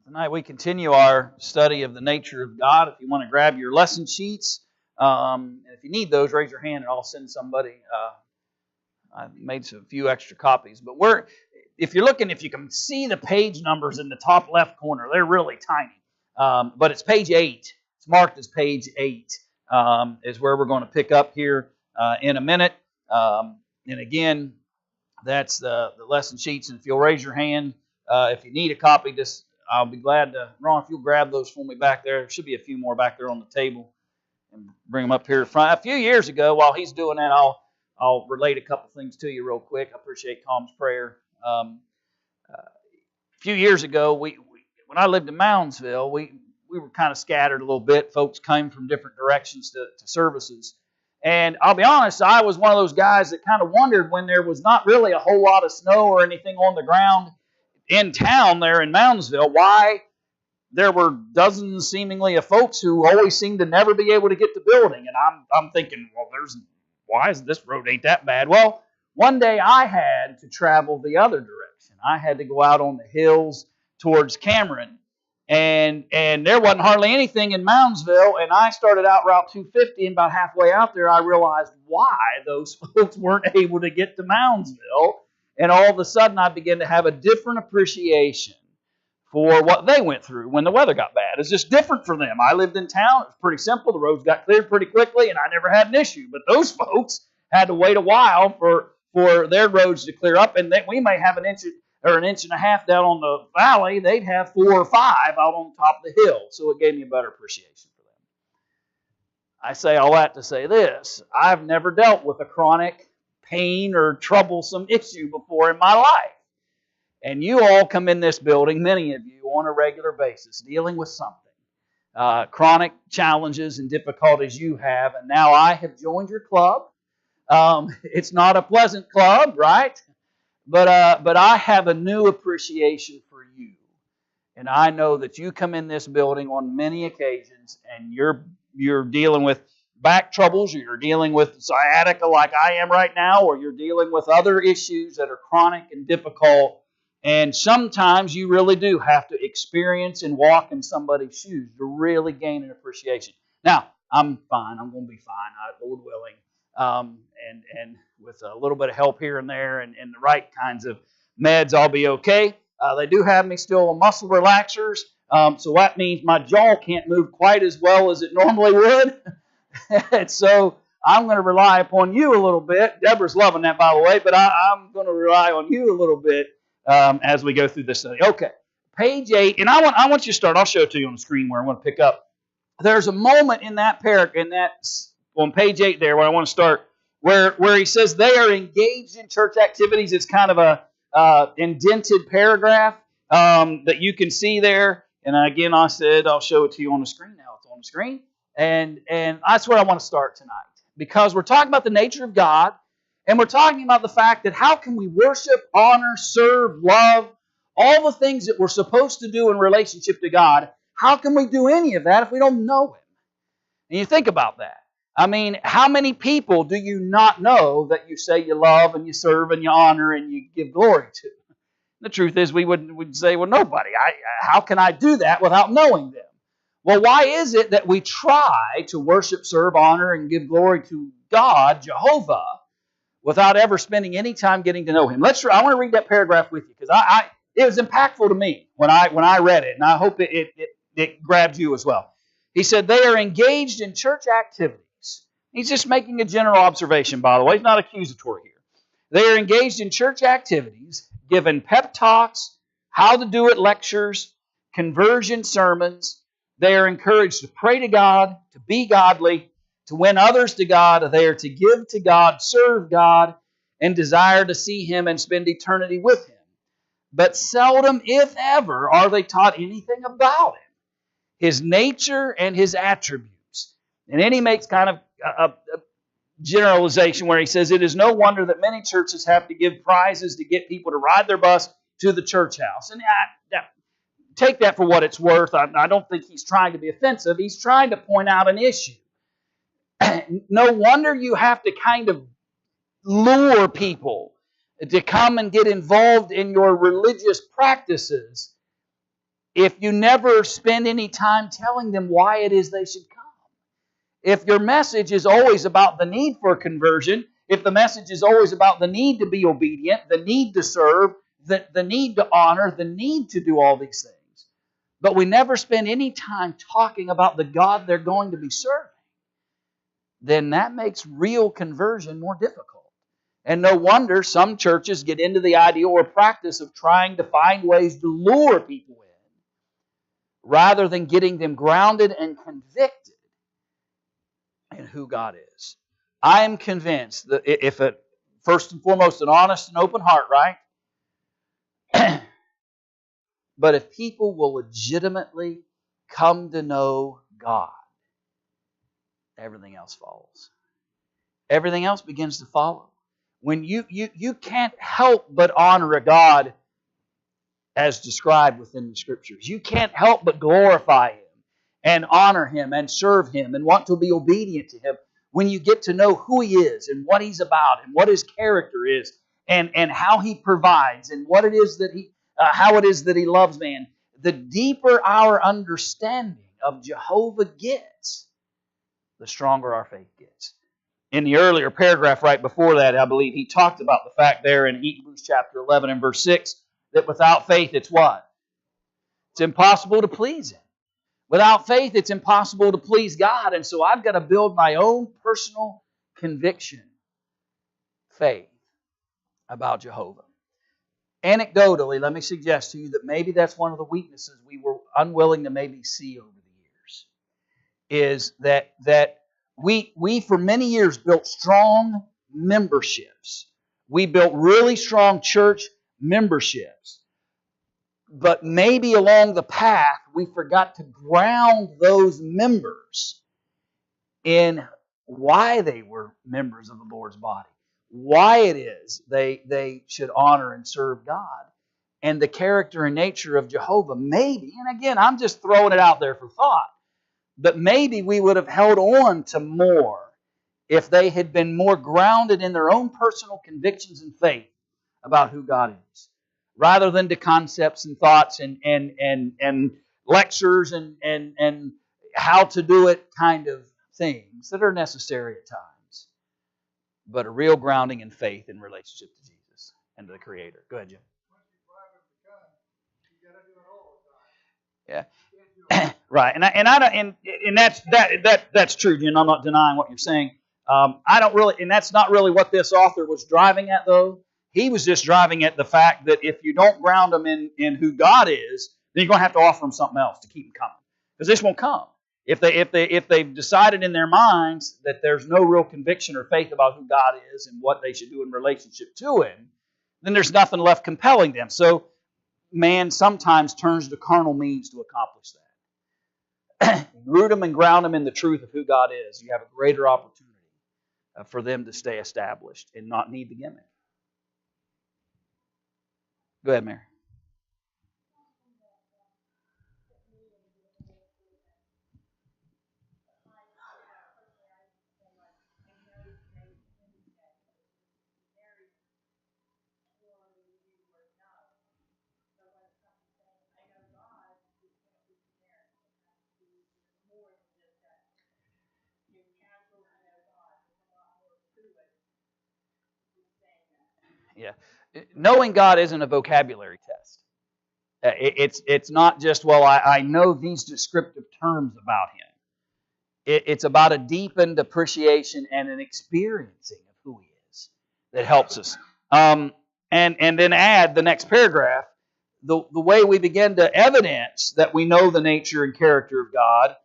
Tonight we continue our study of the nature of God. If you want to grab your lesson sheets, if you need those, raise your hand and I'll send somebody. I made a few extra copies. But if you're looking, if you can see the page numbers in the top left corner, they're really tiny. But it's page 8. It's marked as page 8 is where we're going to pick up here in a minute. And again, that's the lesson sheets. And if you'll raise your hand, if you need a copy, I'll be glad to, Ron, if you'll grab those for me back there. There should be a few more back there on the table and bring them up here to front. A few years ago, while he's doing that, I'll relate a couple things to you real quick. I appreciate Tom's prayer. A few years ago, when I lived in Moundsville, we were kind of scattered a little bit. Folks came from different directions to services. And I'll be honest, I was one of those guys that kind of wondered when there was not really a whole lot of snow or anything on the ground in town there in Moundsville, why there were dozens seemingly of folks who always seemed to never be able to get to building. And I'm thinking, well, why is this road ain't that bad? Well, one day I had to travel the other direction. I had to go out on the hills towards Cameron. And there wasn't hardly anything in Moundsville, and I started out Route 250, and about halfway out there I realized why those folks weren't able to get to Moundsville. And all of a sudden, I began to have a different appreciation for what they went through when the weather got bad. It's just different for them. I lived in town. It was pretty simple. The roads got cleared pretty quickly, and I never had an issue. But those folks had to wait a while for their roads to clear up, and then we may have an inch and a half down on the valley. They'd have 4 or 5 out on top of the hill. So it gave me a better appreciation for them. I say all that to say this. I've never dealt with a chronic pain or troublesome issue before in my life. And you all come in this building, many of you, on a regular basis, dealing with something. Chronic challenges and difficulties you have. And now I have joined your club. It's not a pleasant club, right? But I have a new appreciation for you. And I know that you come in this building on many occasions and you're dealing with back troubles, or you're dealing with sciatica like I am right now, or you're dealing with other issues that are chronic and difficult. And sometimes you really do have to experience and walk in somebody's shoes to really gain an appreciation. Now, I'm fine. I'm going to be fine, Lord willing. And with a little bit of help here and there and the right kinds of meds, I'll be okay. They do have me still on muscle relaxers, so that means my jaw can't move quite as well as it normally would. And so I'm going to rely upon you a little bit. Deborah's loving that, by the way, but I'm going to rely on you a little bit as we go through this study. Okay, page 8, and I want you to start. I'll show it to you on the screen where I want to pick up. There's a moment in that paragraph, on page 8 there, where I want to start, where he says they are engaged in church activities. It's kind of a indented paragraph that you can see there. And again, I said I'll show it to you on the screen. Now it's on the screen. And that's where I want to start tonight. Because we're talking about the nature of God, and we're talking about the fact that how can we worship, honor, serve, love, all the things that we're supposed to do in relationship to God. How can we do any of that if we don't know Him? And you think about that. I mean, how many people do you not know that you say you love and you serve and you honor and you give glory to? The truth is we'd say, well, nobody. How can I do that without knowing them? Well, why is it that we try to worship, serve, honor, and give glory to God, Jehovah, without ever spending any time getting to know Him? I want to read that paragraph with you because it was impactful to me when I read it, and I hope it grabbed you as well. He said they are engaged in church activities. He's just making a general observation, by the way. He's not accusatory here. They are engaged in church activities, given pep talks, how to do it lectures, conversion sermons. They are encouraged to pray to God, to be godly, to win others to God. They are to give to God, serve God, and desire to see Him and spend eternity with Him. But seldom, if ever, are they taught anything about Him, His nature and His attributes. And then he makes kind of a generalization where he says, it is no wonder that many churches have to give prizes to get people to ride their bus to the church house. And take that for what it's worth. I don't think he's trying to be offensive. He's trying to point out an issue. No wonder you have to kind of lure people to come and get involved in your religious practices if you never spend any time telling them why it is they should come, if your message is always about the need for conversion, if the message is always about the need to be obedient, the need to serve, the need to honor, the need to do all these things, but we never spend any time talking about the God they're going to be serving, then that makes real conversion more difficult. And no wonder some churches get into the idea or practice of trying to find ways to lure people in, rather than getting them grounded and convicted in who God is. I am convinced that if it, first and foremost, an honest and open heart, right? But if people will legitimately come to know God, everything else follows. Everything else begins to follow. When you can't help but honor a God as described within the Scriptures. You can't help but glorify Him and honor Him and serve Him and want to be obedient to Him when you get to know who He is and what He's about and what His character is and how He provides and what it is that how it is that He loves man. The deeper our understanding of Jehovah gets, the stronger our faith gets. In the earlier paragraph right before that, I believe he talked about the fact there in Hebrews chapter 11 and verse 6 that without faith it's what? It's impossible to please Him. Without faith it's impossible to please God. And so I've got to build my own personal conviction, faith about Jehovah. Anecdotally, let me suggest to you that maybe that's one of the weaknesses we were unwilling to maybe see over the years. Is that we for many years built strong memberships. We built really strong church memberships. But maybe along the path we forgot to ground those members in why they were members of the Lord's body. Why it is they should honor and serve God. And the character and nature of Jehovah. Maybe, and again, I'm just throwing it out there for thought. But maybe we would have held on to more if they had been more grounded in their own personal convictions and faith about who God is, rather than to concepts and thoughts and lectures and how to do it kind of things that are necessary at times, but a real grounding in faith in relationship to Jesus and to the Creator. Go ahead, Jim. Yeah. Right, and that's true, Jim. I'm not denying what you're saying. I don't really, and that's not really what this author was driving at, though. He was just driving at the fact that if you don't ground them in who God is, then you're going to have to offer them something else to keep them coming, because this won't come. If they've decided in their minds that there's no real conviction or faith about who God is and what they should do in relationship to Him, then there's nothing left compelling them. So man sometimes turns to carnal means to accomplish that. Root them and ground them in the truth of who God is. You have a greater opportunity for them to stay established and not need the gimmick. Go ahead, Mary. Yeah, knowing God isn't a vocabulary test. It's not just, well, I know these descriptive terms about Him. It's about a deepened appreciation and an experiencing of who He is that helps us. And then add the next paragraph, the way we begin to evidence that we know the nature and character of God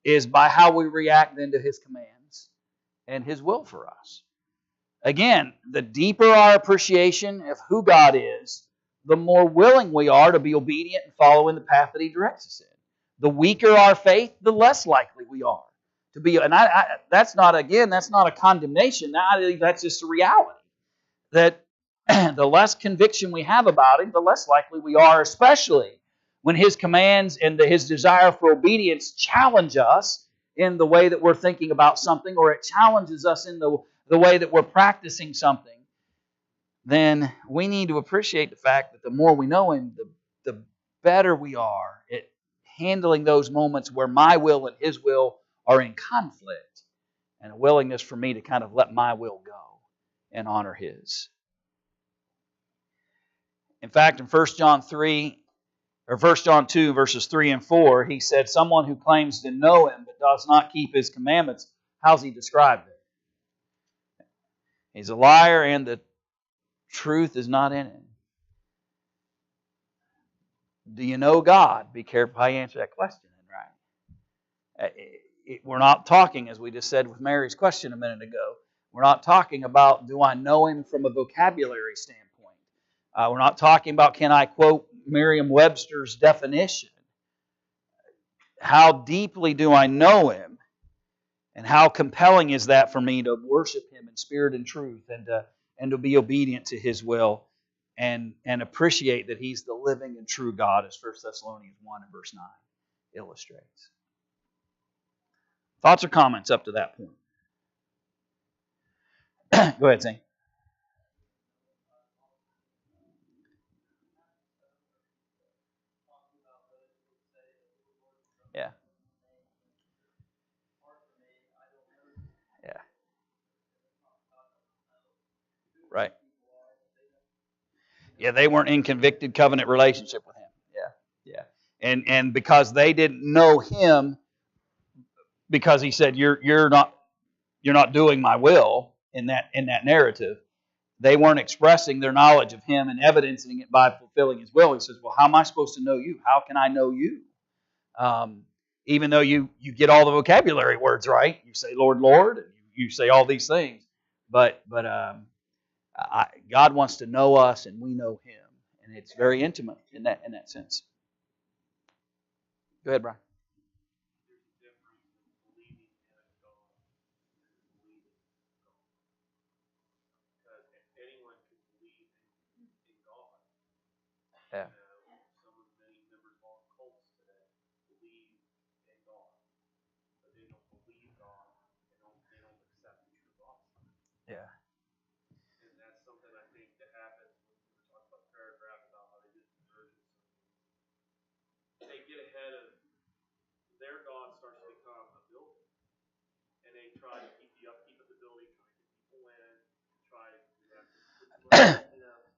is by how we react then to His commands and His will for us. Again, the deeper our appreciation of who God is, the more willing we are to be obedient and follow in the path that He directs us in. The weaker our faith, the less likely we are to be. And that's not a condemnation. I think that's just a reality. That the less conviction we have about Him, the less likely we are, especially when His commands and His desire for obedience challenge us in the way that we're thinking about something, or it challenges us in the way that we're practicing something. Then we need to appreciate the fact that the more we know Him, better we are at handling those moments where my will and His will are in conflict, and a willingness for me to kind of let my will go and honor His. In fact, in 1 John 3, or 1 John 2, verses 3 and 4, he said, someone who claims to know Him but does not keep His commandments, how's he described it? He's a liar and the truth is not in him. Do you know God? Be careful how you answer that question, right? We're not talking, as we just said with Mary's question a minute ago, we're not talking about, do I know Him from a vocabulary standpoint? We're not talking about, can I quote Merriam-Webster's definition? How deeply do I know Him? And how compelling is that for me to worship Him in spirit and truth, and to be obedient to His will, and appreciate that He's the living and true God, as 1 Thessalonians 1 and verse 9 illustrates. Thoughts or comments up to that point? Go ahead, Zane. Yeah. Yeah. Right. Yeah, they weren't in convicted covenant relationship with Him. Yeah. Yeah. And because they didn't know Him, because He said, you're not doing my will in that narrative, they weren't expressing their knowledge of Him and evidencing it by fulfilling His will. He says, well, how am I supposed to know you? How can I know you? Even though you get all the vocabulary words right, you say Lord, Lord, and you say all these things, but God wants to know us, and we know Him, and it's very intimate in that sense. Go ahead, Brian. Yeah. Yeah.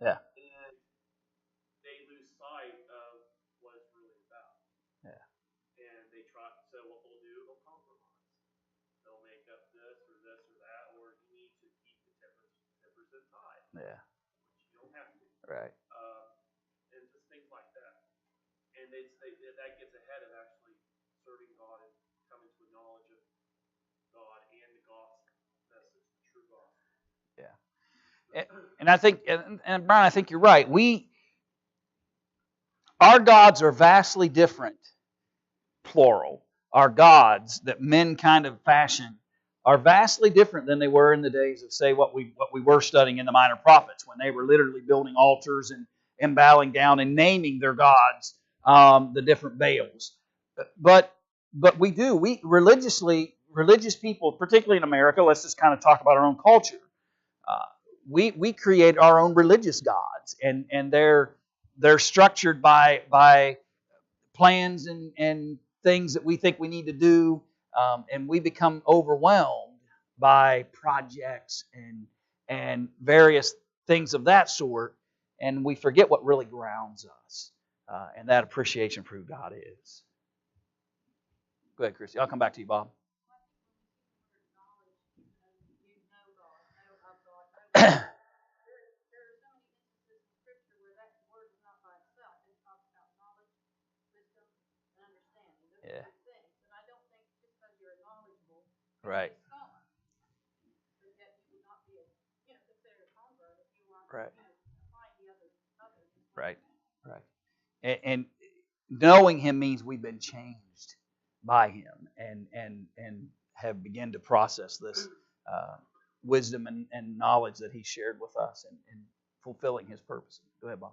Yeah. Yeah. Yeah. Right. Yeah. And I think, and Brian, I think you're right. Our gods are vastly different, plural. Our gods that men kind of fashion are vastly different than they were in the days of, say, what we were studying in the Minor Prophets, when they were literally building altars and bowing down and naming their gods, the different Baals. But religious people, particularly in America, let's just kind of talk about our own culture. Uh, we create our own religious gods, and they're structured by plans and things that we think we need to do, and we become overwhelmed by projects and various things of that sort, and we forget what really grounds us, and that appreciation for who God is. Go ahead, Christy. I'll come back to you, Bob. Yeah. Right. Right. Right. Right. And knowing Him means we've been changed by Him, and have begun to process this wisdom and knowledge that He shared with us, and fulfilling His purposes. Go ahead, Bob.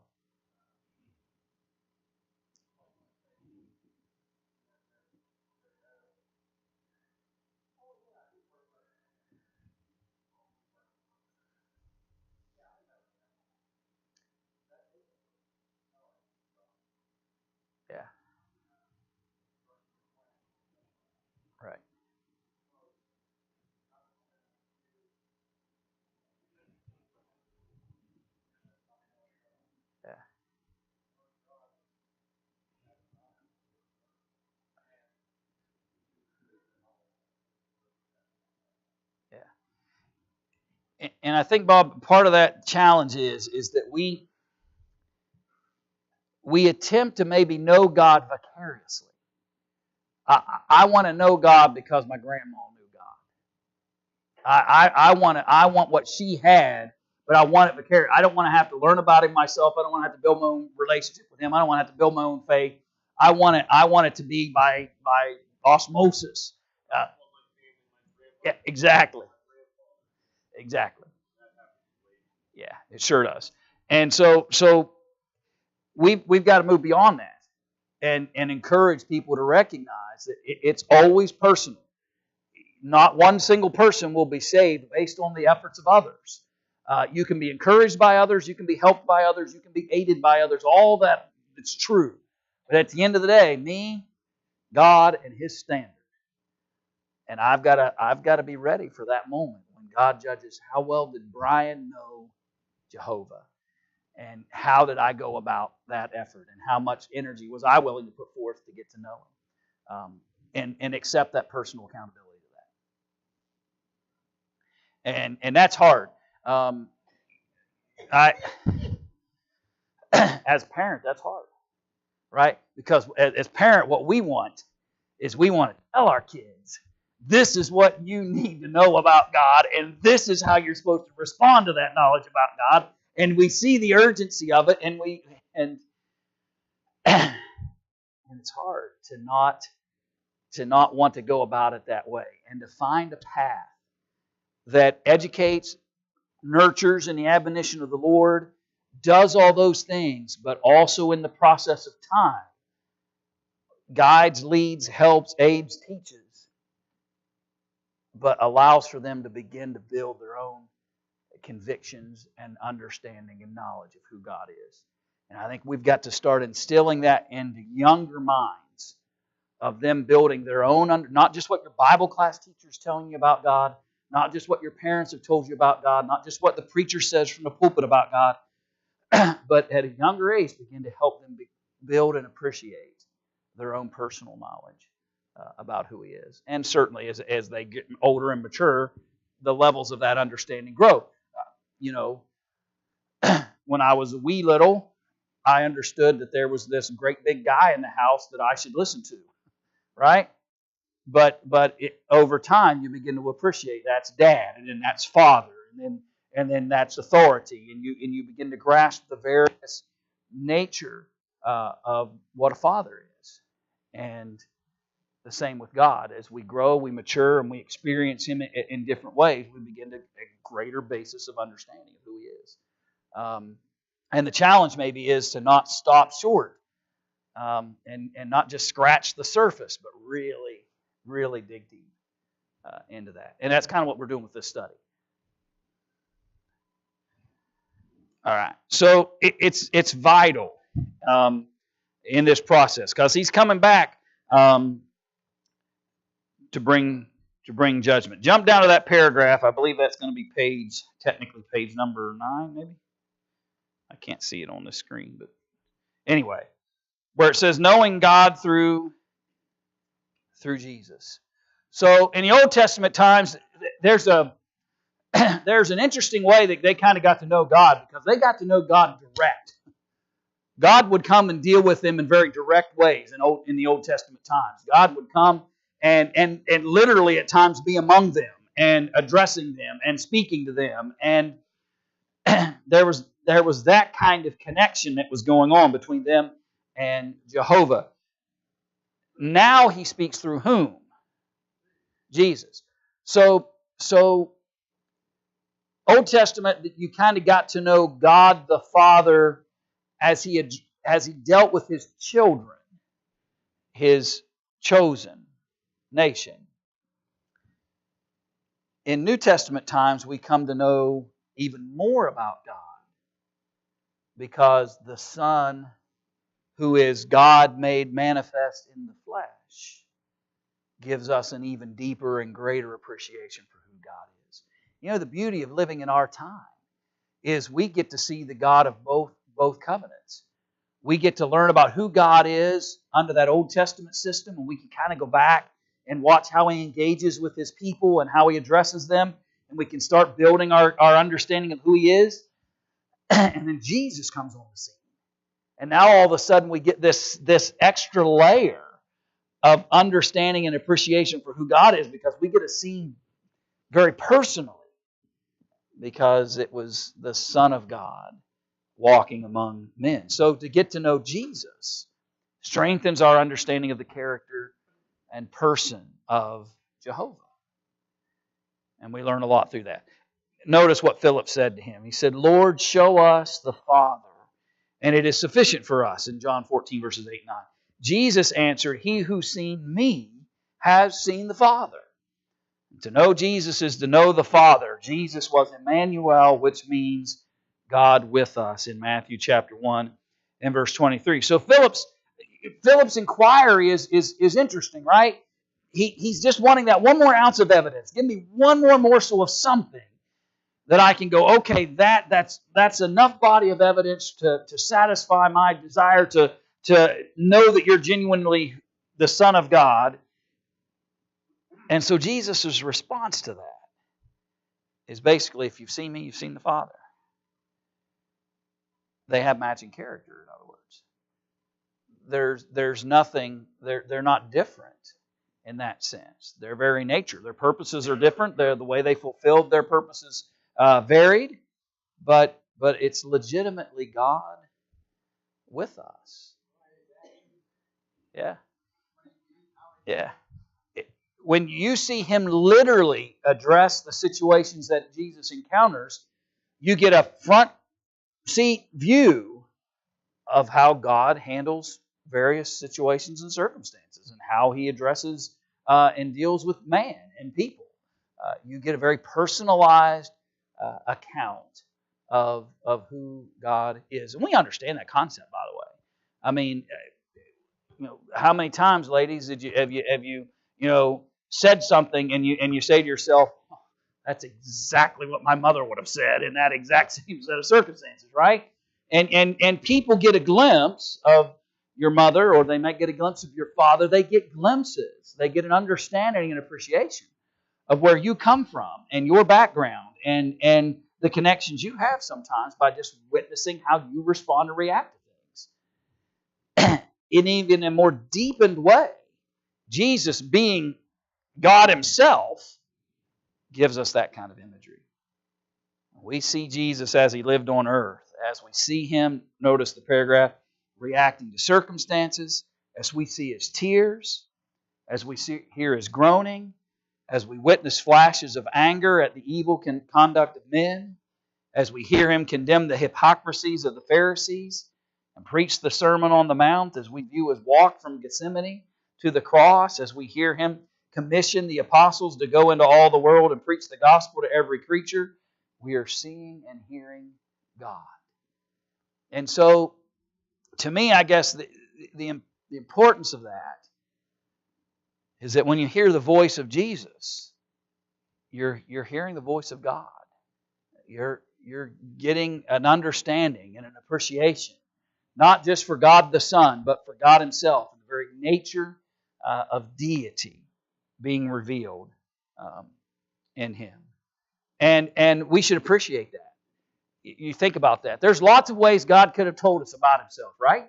And I think, Bob, part of that challenge is that we attempt to maybe know God vicariously. I want to know God because my grandma knew God. I want what she had, but I want it vicariously. I don't want to have to learn about Him myself. I don't want to have to build my own relationship with Him. I don't want to have to build my own faith. I want it to be by osmosis. Yeah, exactly. Yeah, it sure does. And so we've got to move beyond that and encourage people to recognize that it's always personal. Not one single person will be saved based on the efforts of others. You can be encouraged by others, you can be helped by others, you can be aided by others. All that it's true. But at the end of the day, me, God, and His standard. And I've got to be ready for that moment when God judges. How well did Brian know Jehovah? And how did I go about that effort? And how much energy was I willing to put forth to get to know Him? And accept that personal accountability to that. And that's hard. As parent, that's hard, right? Because as parent, what we want is we want to tell our kids, this is what you need to know about God, and this is how you're supposed to respond to that knowledge about God. And we see the urgency of it, and and it's hard to not want to go about it that way, and to find a path that educates, nurtures in the admonition of the Lord, does all those things, but also in the process of time guides, leads, helps, aids, teaches, but allows for them to begin to build their own convictions and understanding and knowledge of who God is. And I think we've got to start instilling that into younger minds, of them building their own, not just what your Bible class teacher is telling you about God, not just what your parents have told you about God, not just what the preacher says from the pulpit about God, but at a younger age begin to help them build and appreciate their own personal knowledge about who He is. And certainly as they get older and mature, the levels of that understanding grow. When I was a wee little, I understood that there was this great big guy in the house that I should listen to, right? But over time, you begin to appreciate that's dad, and then that's father, and then that's authority, and you begin to grasp the various nature of what a father is. And the same with God. As we grow, we mature, and we experience Him in different ways, we begin to a greater basis of understanding of who He is. And the challenge maybe is to not stop short and not just scratch the surface, but really, really dig deep into that. And that's kind of what we're doing with this study. All right. So it's vital in this process, because He's coming back to bring judgment. Jump down to that paragraph. I believe that's going to be technically page number 9, maybe. I can't see it on the screen, but anyway, where it says knowing God through Jesus. So in the Old Testament times, there's an interesting way that they kind of got to know God, because they got to know God direct. God would come and deal with them in very direct ways in the Old Testament times. God would come and literally at times be among them and addressing them and speaking to them. And there was that kind of connection that was going on between them and Jehovah. Now He speaks through whom? Jesus. So Old Testament, you kind of got to know God the Father as He dealt with His children, His chosen nation. In New Testament times, we come to know even more about God, because the Son, who is God made manifest in the flesh, gives us an even deeper and greater appreciation for who God is. You know, the beauty of living in our time is we get to see the God of both covenants. We get to learn about who God is under that Old Testament system, and we can kind of go back and watch how He engages with His people and how He addresses them. and we can start building our understanding of who He is. And then Jesus comes on the scene. And now all of a sudden we get this extra layer of understanding and appreciation for who God is, because we get to see Him very personally, because it was the Son of God walking among men. So to get to know Jesus strengthens our understanding of the character and person of Jehovah. And we learn a lot through that. Notice what Philip said to Him. He said, Lord, show us the Father, and it is sufficient for us, in John 14, verses 8 and 9. Jesus answered, He who's seen me has seen the Father. To know Jesus is to know the Father. Jesus was Emmanuel, which means God with us, in Matthew chapter 1 and verse 23. So Philip's inquiry is interesting, right? He's just wanting that one more ounce of evidence. Give me one more morsel of something that I can go, okay, that's enough body of evidence to satisfy my desire to know that you're genuinely the Son of God. And so Jesus' response to that is basically, if you've seen me, you've seen the Father. They have matching character, in other words. There's nothing, they're not different in that sense. Their very nature, their purposes are different. The way they fulfilled their purposes varied, but it's legitimately God with us. Yeah. Yeah. When you see Him literally address the situations that Jesus encounters, you get a front seat view of how God handles various situations and circumstances, and how He addresses and deals with man and people. You get a very personalized account of who God is. And we understand that concept, by the way. I mean, how many times, ladies, have you said something and you say to yourself, oh, that's exactly what my mother would have said in that exact same set of circumstances, right? And people get a glimpse of your mother, or they might get a glimpse of your father. They get glimpses. They get an understanding and appreciation of where you come from and your background and the connections you have sometimes by just witnessing how you respond and react to things. In even a more deepened way, Jesus, being God Himself, gives us that kind of imagery. We see Jesus as He lived on earth. As we see Him, notice the paragraph, reacting to circumstances, as we see His tears, as we hear His groaning, as we witness flashes of anger at the evil conduct of men, as we hear Him condemn the hypocrisies of the Pharisees and preach the Sermon on the Mount, as we view His walk from Gethsemane to the cross, as we hear Him commission the apostles to go into all the world and preach the gospel to every creature, we are seeing and hearing God. And so, to me, I guess the importance of that is that when you hear the voice of Jesus, you're hearing the voice of God. You're getting an understanding and an appreciation, not just for God the Son, but for God Himself, the very nature of deity being revealed in Him. And we should appreciate that. You think about that. There's lots of ways God could have told us about Himself, right?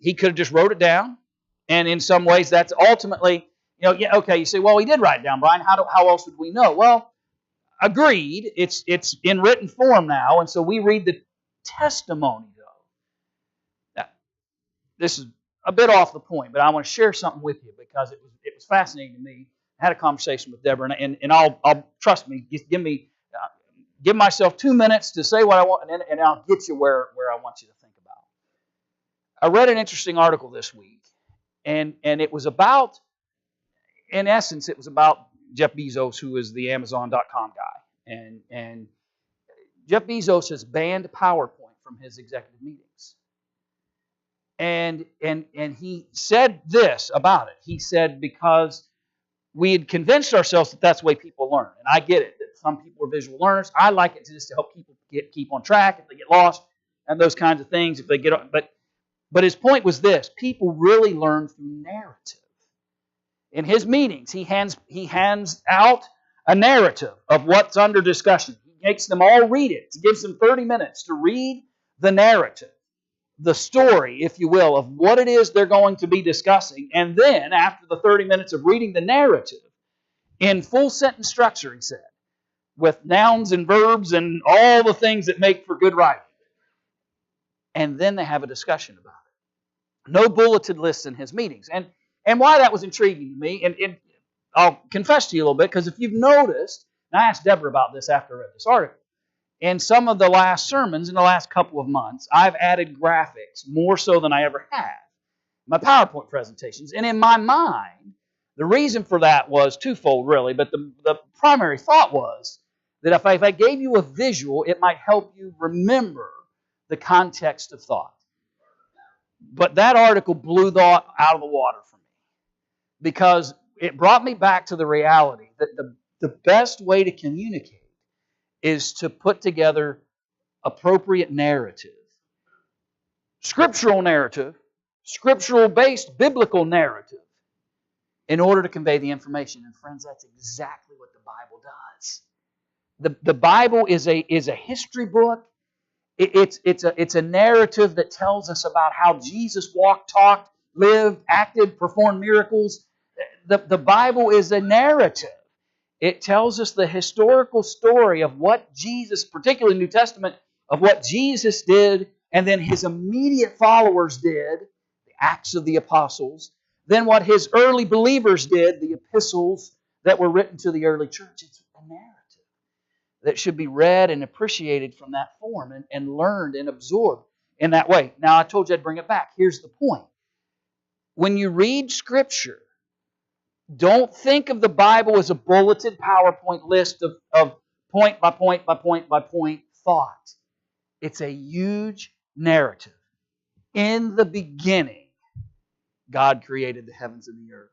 He could have just wrote it down. And in some ways, that's ultimately, you say, well, He did write it down, Brian. How else would we know? Well, agreed. It's in written form now, and so we read the testimony, though. Now, this is a bit off the point, but I want to share something with you because it was fascinating to me. I had a conversation with Deborah, and I'll trust me. Just give myself 2 minutes to say what I want, and I'll get you where I want you to think about. I read an interesting article this week, and it was about, in essence, it was about Jeff Bezos, who is the Amazon.com guy. And Jeff Bezos has banned PowerPoint from his executive meetings. And he said this about it. He said, because we had convinced ourselves that that's the way people learn. And I get it, that some people are visual learners. I like it just to help people keep on track if they get lost and those kinds of things. If they get, but his point was this: people really learn through narrative. In his meetings, he hands out a narrative of what's under discussion. He makes them all read it. He gives them 30 minutes to read the narrative, the story, if you will, of what it is they're going to be discussing. And then, after the 30 minutes of reading the narrative, in full sentence structure, he said, with nouns and verbs and all the things that make for good writing. And then they have a discussion about it. No bulleted lists in his meetings. And why that was intriguing to me, and I'll confess to you a little bit, because if you've noticed, and I asked Deborah about this after I read this article, in some of the last sermons in the last couple of months, I've added graphics more so than I ever have in my PowerPoint presentations. And in my mind, the reason for that was twofold, really, but the primary thought was that if I gave you a visual, it might help you remember the context of thought. But that article blew thought out of the water for me, because it brought me back to the reality that the best way to communicate is to put together appropriate narrative. Scriptural narrative, scriptural-based biblical narrative, in order to convey the information. And friends, that's exactly what the Bible does. The Bible is a history book. It's a narrative that tells us about how Jesus walked, talked, lived, acted, performed miracles. The Bible is a narrative. It tells us the historical story of what Jesus, particularly in the New Testament, of what Jesus did, and then His immediate followers did, the Acts of the Apostles, then what His early believers did, the epistles that were written to the early church. It's a narrative that should be read and appreciated from that form and learned and absorbed in that way. Now, I told you I'd bring it back. Here's the point. When you read Scripture, don't think of the Bible as a bulleted PowerPoint list of point by point by point by point thought. It's a huge narrative. In the beginning, God created the heavens and the earth.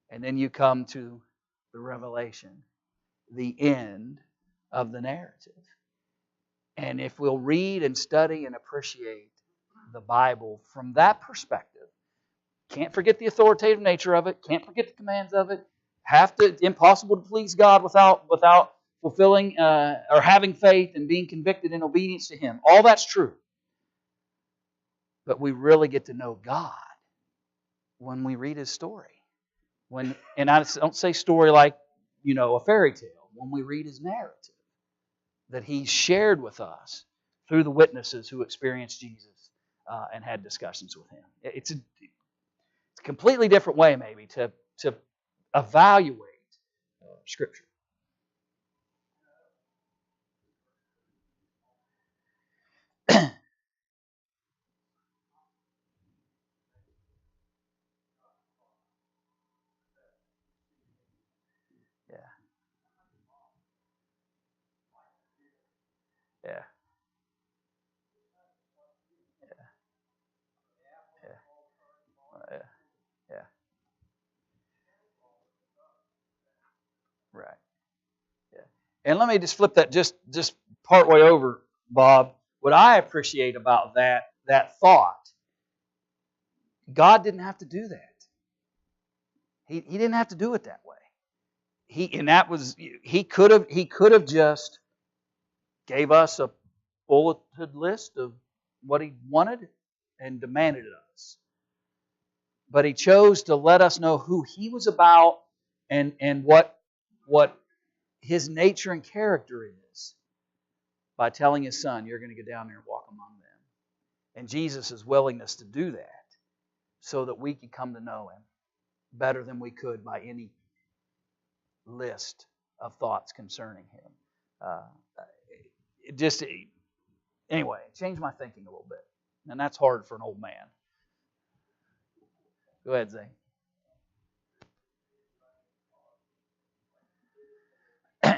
And then you come to the revelation, the end of the narrative. And if we'll read and study and appreciate the Bible from that perspective, can't forget the authoritative nature of it, can't forget the commands of it, impossible to please God without fulfilling or having faith and being convicted in obedience to Him. All that's true. But we really get to know God when we read His story. And I don't say story like, a fairy tale. When we read His narrative that He shared with us through the witnesses who experienced Jesus and had discussions with Him. It's a completely different way, maybe, to evaluate Scripture. Yeah. Yeah. Right. Yeah. And let me just flip that just part way over, Bob. What I appreciate about that thought, God didn't have to do that. He didn't have to do it that way. He could have just gave us a bulleted list of what He wanted and demanded of us. But He chose to let us know who He was about and what His nature and character is by telling His Son, you're going to go down there and walk among them. And Jesus' willingness to do that so that we could come to know Him better than we could by any list of thoughts concerning Him. Anyway, it changed my thinking a little bit. And that's hard for an old man. Go ahead, Zane. Yeah.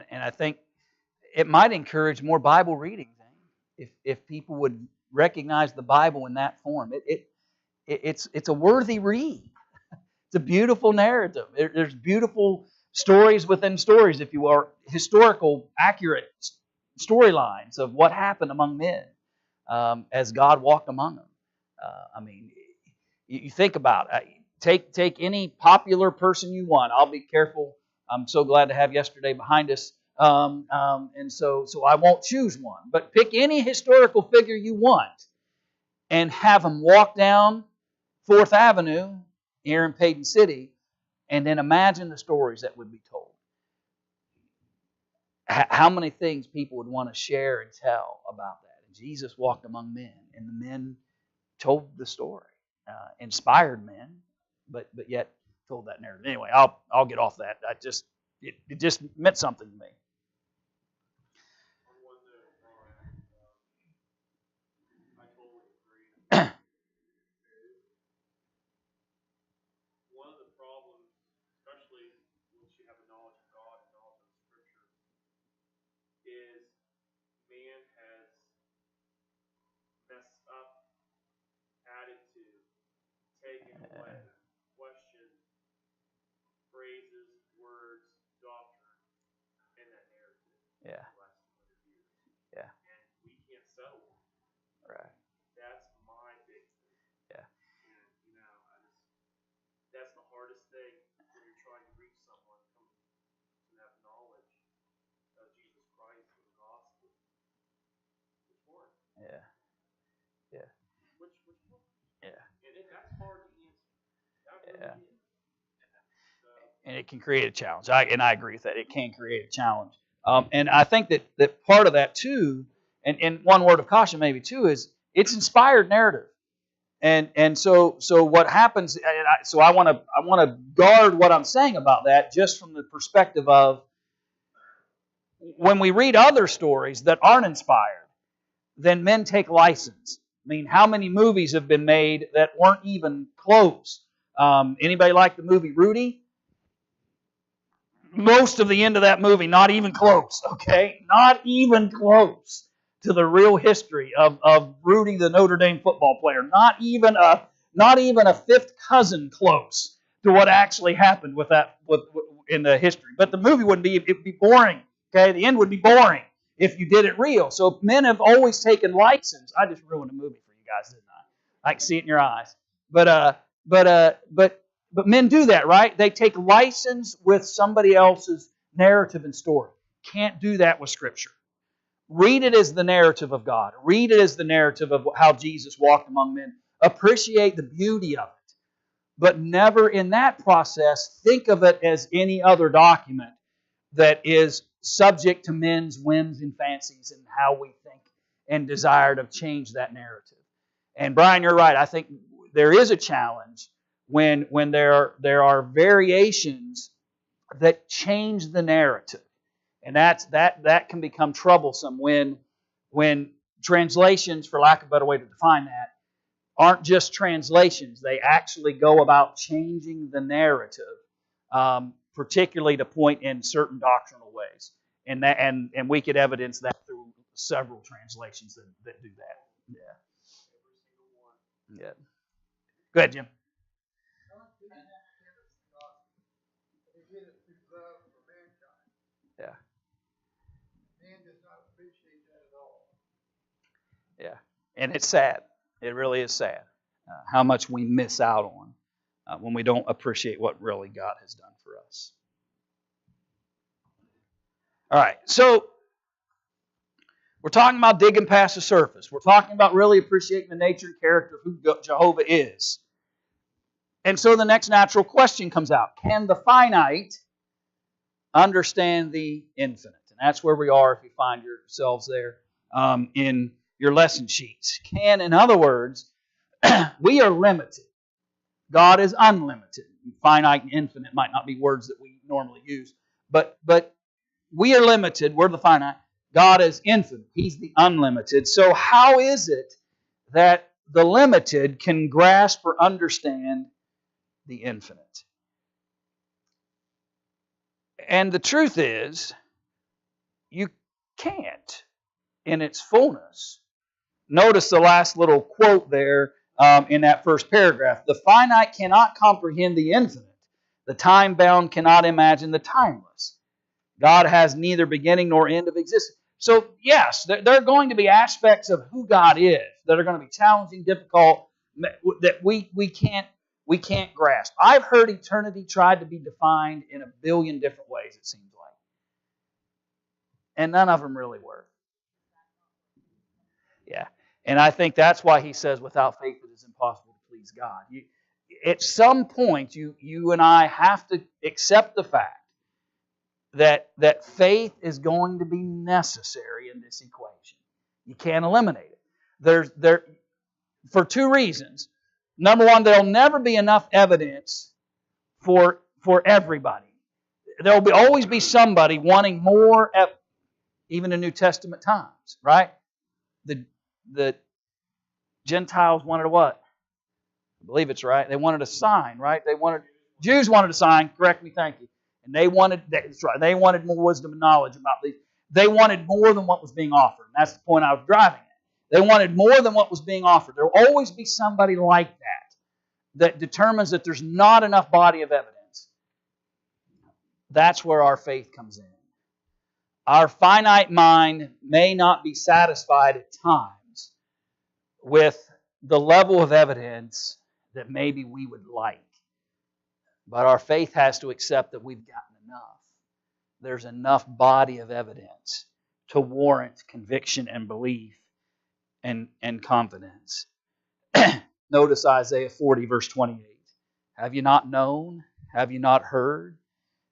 And I think it might encourage more Bible reading if people would recognize the Bible in that form. It's a worthy read. It's a beautiful narrative. There's beautiful stories within stories, if you are, historical, accurate storylines of what happened among men as God walked among them. I mean, you think about it. Take any popular person you want. I'll be careful. I'm so glad to have yesterday behind us, and so I won't choose one. But pick any historical figure you want and have them walk down 4th Avenue here in Payton City, and then imagine the stories that would be told. How many things people would want to share and tell about that. And Jesus walked among men, and the men told the story. Inspired men, but yet told that narrative. Anyway, I'll get off that. It just meant something to me. One of the problems, especially once you have a knowledge of God and knowledge of Scripture, is man has messed up, added to, taken away, questioned phrases, words, doctrine, and that narrative. Yeah. The last 100 years. Yeah. And we can't settle on it. Right. That's my big thing. Yeah. And that's the hardest thing when you're trying to reach someone coming to have knowledge of Jesus Christ and the gospel. Which one? Yeah. Yeah. Which one? Yeah. And that's hard to answer. That really is. And it can create a challenge. I agree with that. It can create a challenge. And I think that part of that too, and one word of caution maybe too, is it's inspired narrative. And so what happens? So I want to guard what I'm saying about that, just from the perspective of when we read other stories that aren't inspired, then men take license. I mean, how many movies have been made that weren't even close? Anybody like the movie Rudy? Most of the end of that movie, not even close, okay? Not even close to the real history of Rudy, the Notre Dame football player. Not even a fifth cousin close to what actually happened with in the history. But the movie it'd be boring, okay? The end would be boring if you did it real. So men have always taken license. I just ruined a movie for you guys, didn't I? I can see it in your eyes. But men do that, right? They take license with somebody else's narrative and story. Can't do that with Scripture. Read it as the narrative of God. Read it as the narrative of how Jesus walked among men. Appreciate the beauty of it. But never in that process think of it as any other document that is subject to men's whims and fancies and how we think and desire to change that narrative. And Brian, you're right. I think there is a challenge when there are variations that change the narrative, and that can become troublesome when translations, for lack of a better way to define that, aren't just translations. They actually go about changing the narrative, particularly to point in certain doctrinal ways, and we could evidence that through several translations that do that. Yeah. Go ahead, Jim. Yeah. Man does not appreciate that at all. Yeah. And it's sad. It really is sad how much we miss out on when we don't appreciate what really God has done for us. All right. So we're talking about digging past the surface. We're talking about really appreciating the nature and character of who Jehovah is. And so the next natural question comes out. Can the finite understand the infinite? And that's where we are if you find yourselves there in your lesson sheets. In other words, we are limited. God is unlimited. Finite and infinite might not be words that we normally use. But we are limited. We're the finite. God is infinite. He's the unlimited. So how is it that the limited can grasp or understand the infinite? And the truth is, you can't in its fullness. Notice the last little quote there in that first paragraph. The finite cannot comprehend the infinite. The time-bound cannot imagine the timeless. God has neither beginning nor end of existence. So, yes, there are going to be aspects of who God is that are going to be challenging, difficult, that we can't grasp. I've heard eternity tried to be defined in a billion different ways, it seems like. And none of them really work. Yeah. And I think that's why he says without faith it is impossible to please God. At some point, you and I have to accept the fact that faith is going to be necessary in this equation. You can't eliminate it. For two reasons. Number one, there'll never be enough evidence for everybody. There'll always be somebody wanting more, even in New Testament times, right? The Gentiles wanted a what? I believe it's right. They wanted a sign, right? Jews wanted a sign. Correct me, thank you. And that's right. They wanted more wisdom and knowledge about these. They wanted more than what was being offered. And that's the point I was driving at. They wanted more than what was being offered. There will always be somebody like that determines that there's not enough body of evidence. That's where our faith comes in. Our finite mind may not be satisfied at times with the level of evidence that maybe we would like. But our faith has to accept that we've gotten enough. There's enough body of evidence to warrant conviction and belief and confidence. Notice Isaiah 40, verse 28. Have you not known? Have you not heard?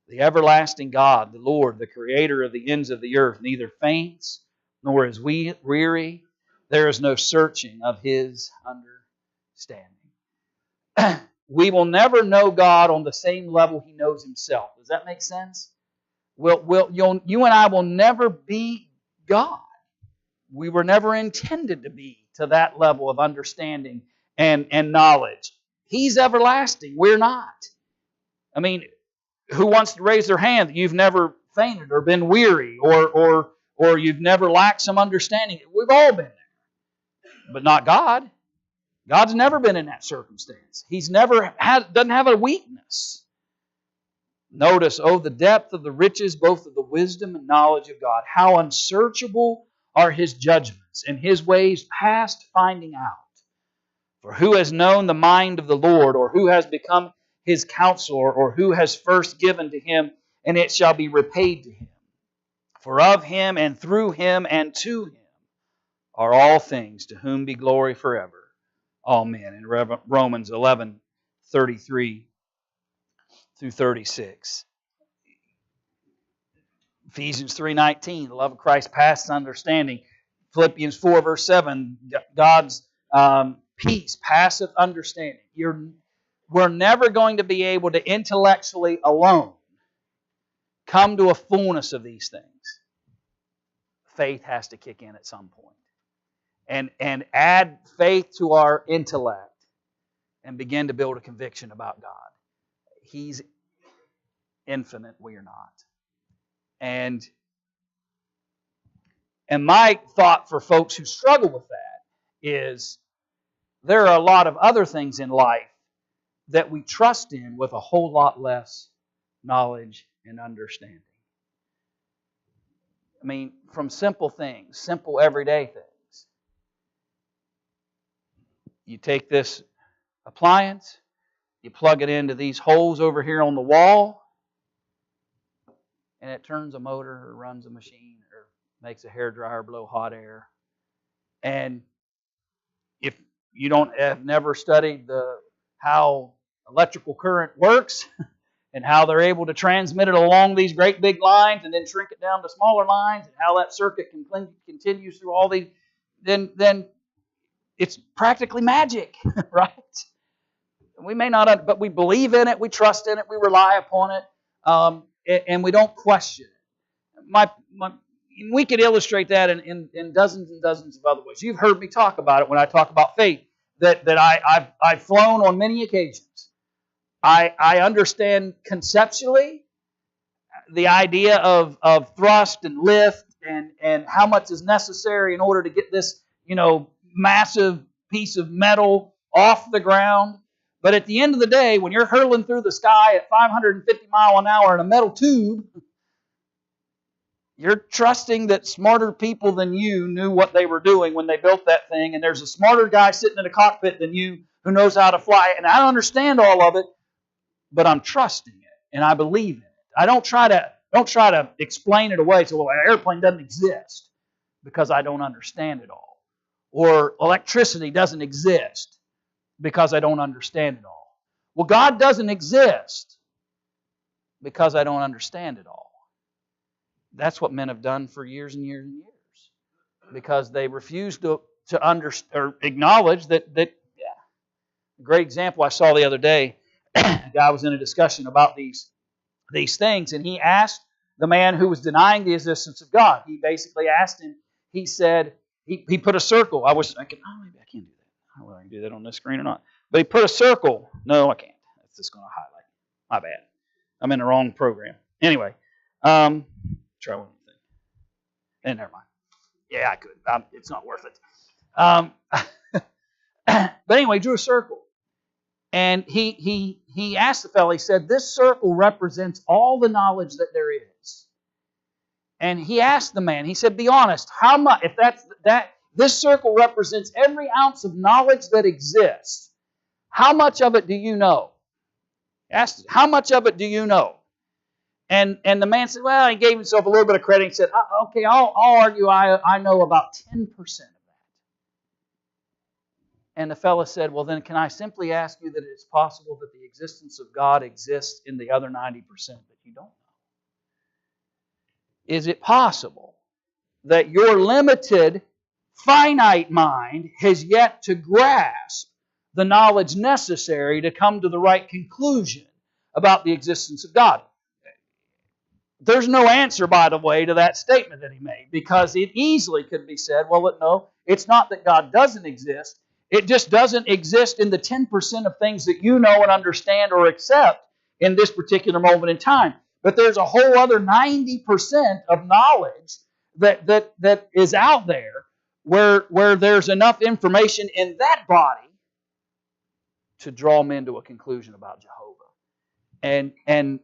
The everlasting God, the Lord, the Creator of the ends of the earth, neither faints nor is weary. There is no searching of His understanding. We will never know God on the same level He knows Himself. Does that make sense? You and I will never be God. We were never intended to be to that level of understanding and knowledge. He's everlasting. We're not. I mean, who wants to raise their hand that you've never fainted or been weary or you've never lacked some understanding? We've all been there. But not God. God's never been in that circumstance. He's never doesn't have a weakness. Notice, oh, the depth of the riches, both of the wisdom and knowledge of God. How unsearchable are His judgments, and His ways past finding out. For who has known the mind of the Lord, or who has become His counselor, or who has first given to Him, and it shall be repaid to him? For of Him, and through Him, and to Him are all things, to whom be glory forever. Amen. In Romans 11:33 through 36. Ephesians 3:19, the love of Christ passes understanding. Philippians 4, verse 7, God's peace passeth understanding. We're never going to be able to intellectually alone come to a fullness of these things. Faith has to kick in at some point. And add faith to our intellect and begin to build a conviction about God. He's infinite, we are not. And my thought for folks who struggle with that is there are a lot of other things in life that we trust in with a whole lot less knowledge and understanding. I mean, from simple things, simple everyday things. You take this appliance, you plug it into these holes over here on the wall, and it turns a motor or runs a machine or makes a hairdryer blow hot air. And if you have never studied how electrical current works and how they're able to transmit it along these great big lines and then shrink it down to smaller lines and how that circuit continues through all these, then it's practically magic, right? We may not, but we believe in it, we trust in it, we rely upon it, and we don't question it. We could illustrate that in dozens and dozens of other ways. You've heard me talk about it when I talk about faith, that I've flown on many occasions. I understand conceptually the idea of thrust and lift and how much is necessary in order to get this, massive piece of metal off the ground. But at the end of the day, when you're hurtling through the sky at 550 miles an hour in a metal tube, you're trusting that smarter people than you knew what they were doing when they built that thing, and there's a smarter guy sitting in a cockpit than you who knows how to fly it. And I don't understand all of it, but I'm trusting it, and I believe in it. I don't try to explain it away. So, well, an airplane doesn't exist because I don't understand it all. Or electricity doesn't exist because I don't understand it all. Well, God doesn't exist because I don't understand it all. That's what men have done for years and years and years. Because they refuse to or acknowledge that. A great example I saw the other day, a guy was in a discussion about these things, and he asked the man who was denying the existence of God. He basically asked him, he said, he put a circle. Maybe I can't do that. I don't know if I can do that on this screen or not. But he put a circle. No, I can't. That's just going to highlight. My bad. I'm in the wrong program. Anyway, try one thing. And never mind. Yeah, I could. It's not worth it. But anyway, he drew a circle. And he asked the fellow, he said, this circle represents all the knowledge that there is. And he asked the man, he said, be honest, how much, if this circle represents every ounce of knowledge that exists, how much of it do you know? He asked, how much of it do you know? And the man said, well, he gave himself a little bit of credit. He said, okay, I'll argue I know about 10% of that. And the fellow said, well, then can I simply ask you that it's possible that the existence of God exists in the other 90% that you don't know? Is it possible that your limited, finite mind has yet to grasp the knowledge necessary to come to the right conclusion about the existence of God? There's no answer, by the way, to that statement that he made, because it easily could be said, well, no, it's not that God doesn't exist. It just doesn't exist in the 10% of things that you know and understand or accept in this particular moment in time. But there's a whole other 90% of knowledge that is out there where there's enough information in that body to draw men to a conclusion about Jehovah. And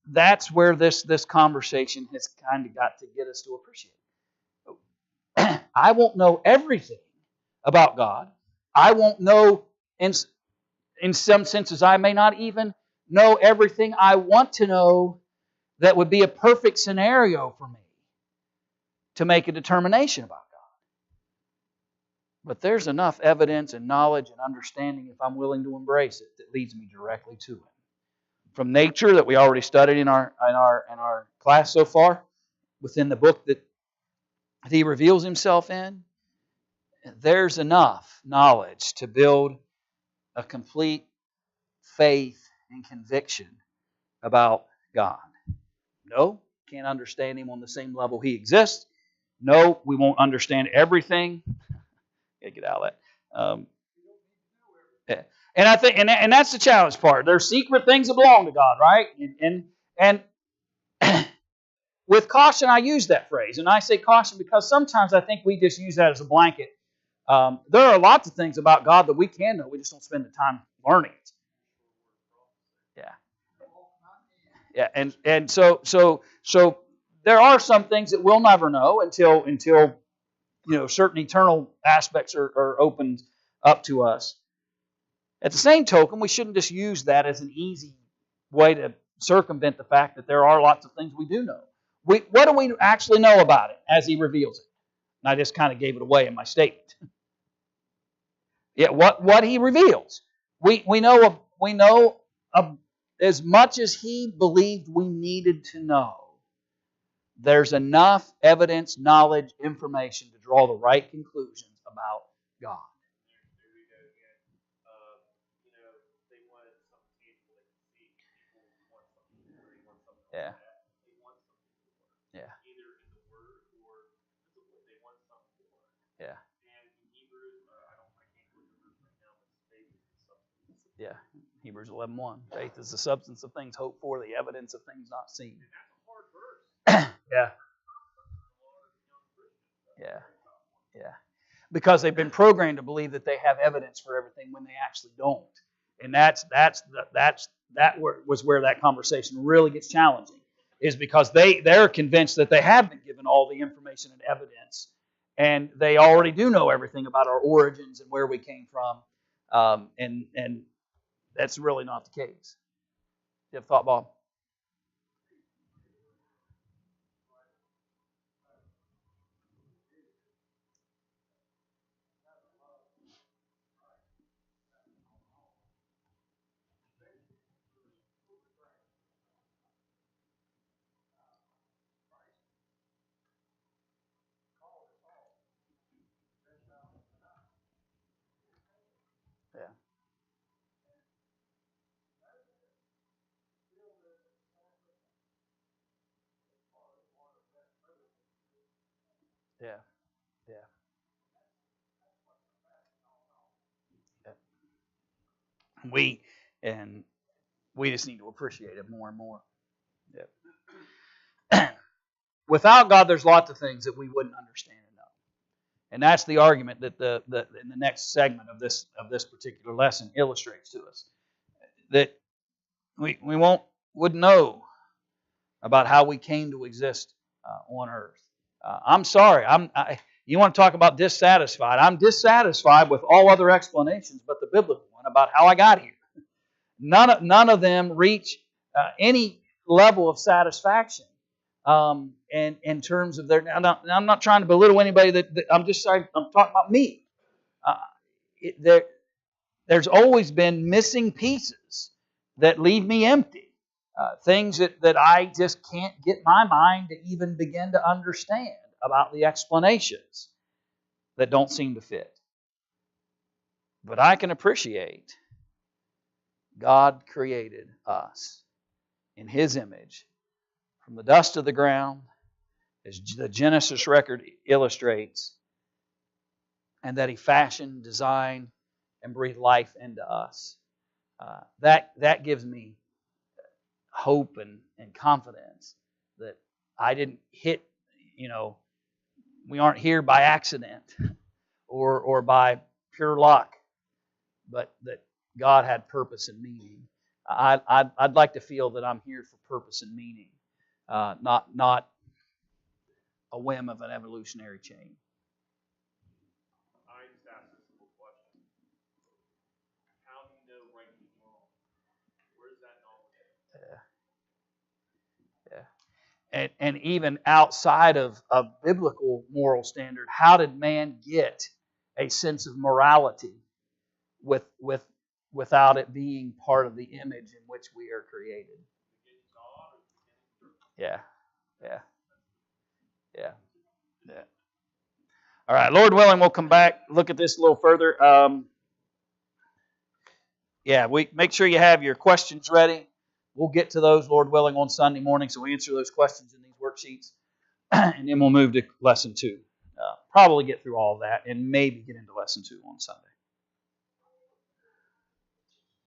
that's where this conversation has kind of got to get us to appreciate. I won't know everything about God. I won't know, in some senses, I may not even know everything I want to know that would be a perfect scenario for me to make a determination about God. But there's enough evidence and knowledge and understanding, if I'm willing to embrace it, that leads me directly to Him. From nature that we already studied in our class so far, within the book that He reveals Himself in, there's enough knowledge to build a complete faith and conviction about God. No, can't understand Him on the same level He exists. No, we won't understand everything. Gotta get out of that. Yeah. And I think, and that's the challenge part. There's secret things that belong to God, right? And with caution, I use that phrase, and I say caution because sometimes I think we just use that as a blanket. There are lots of things about God that we can know. We just don't spend the time learning it. Yeah, and so there are some things that we'll never know until certain eternal aspects are opened up to us. At the same token, we shouldn't just use that as an easy way to circumvent the fact that there are lots of things we do know. What do we actually know about it as He reveals it? And I just kind of gave it away in my statement. Yeah, what He reveals. We know as much as He believed we needed to know. There's enough evidence, knowledge, information to draw the right conclusions about God. There we go again. They wanted something tangible they could see. People want something more. They want something like that. They want something more. Yeah. Either in the Word or physically. They want something more. Yeah. And in Hebrews, I can't look at this right now, but faith is the substance. Yeah. Hebrews 11:1. Faith is the substance of things hoped for, the evidence of things not seen. And that's a hard verse. Yeah. Yeah. Yeah. Because they've been programmed to believe that they have evidence for everything when they actually don't. And was where that conversation really gets challenging, is because they're convinced that they have been given all the information and evidence, and they already do know everything about our origins and where we came from, and that's really not the case. You have a thought, Bob? Yeah, yeah, yeah. Yeah. We and we just need to appreciate it more and more. Yeah. Without God, there's lots of things that we wouldn't understand and know. And that's the argument that the in the next segment of this particular lesson illustrates to us. That we wouldn't know about how we came to exist on earth. I'm sorry. You want to talk about dissatisfied? I'm dissatisfied with all other explanations but the biblical one about how I got here. None of them reach any level of satisfaction. And in terms of their, now, I'm not trying to belittle anybody. I'm talking about me. Uh, there's always been missing pieces that leave me empty. Things that I just can't get my mind to even begin to understand about the explanations that don't seem to fit. But I can appreciate God created us in His image from the dust of the ground, as the Genesis record illustrates, and that He fashioned, designed, and breathed life into us. That gives me hope and confidence that I didn't hit, we aren't here by accident or by pure luck, but that God had purpose and meaning. I'd like to feel that I'm here for purpose and meaning, not a whim of an evolutionary chain. I just asked a simple question. How do you know right and wrong? Where does that knowledge? Yeah. And even outside of biblical moral standard, how did man get a sense of morality without it being part of the image in which we are created? Yeah. Yeah. Yeah. Yeah. All right, Lord willing, we'll come back, look at this a little further. We make sure you have your questions ready. We'll get to those, Lord willing, on Sunday morning, so we answer those questions in these worksheets, and then we'll move to lesson 2. Probably get through all of that and maybe get into lesson 2 on Sunday.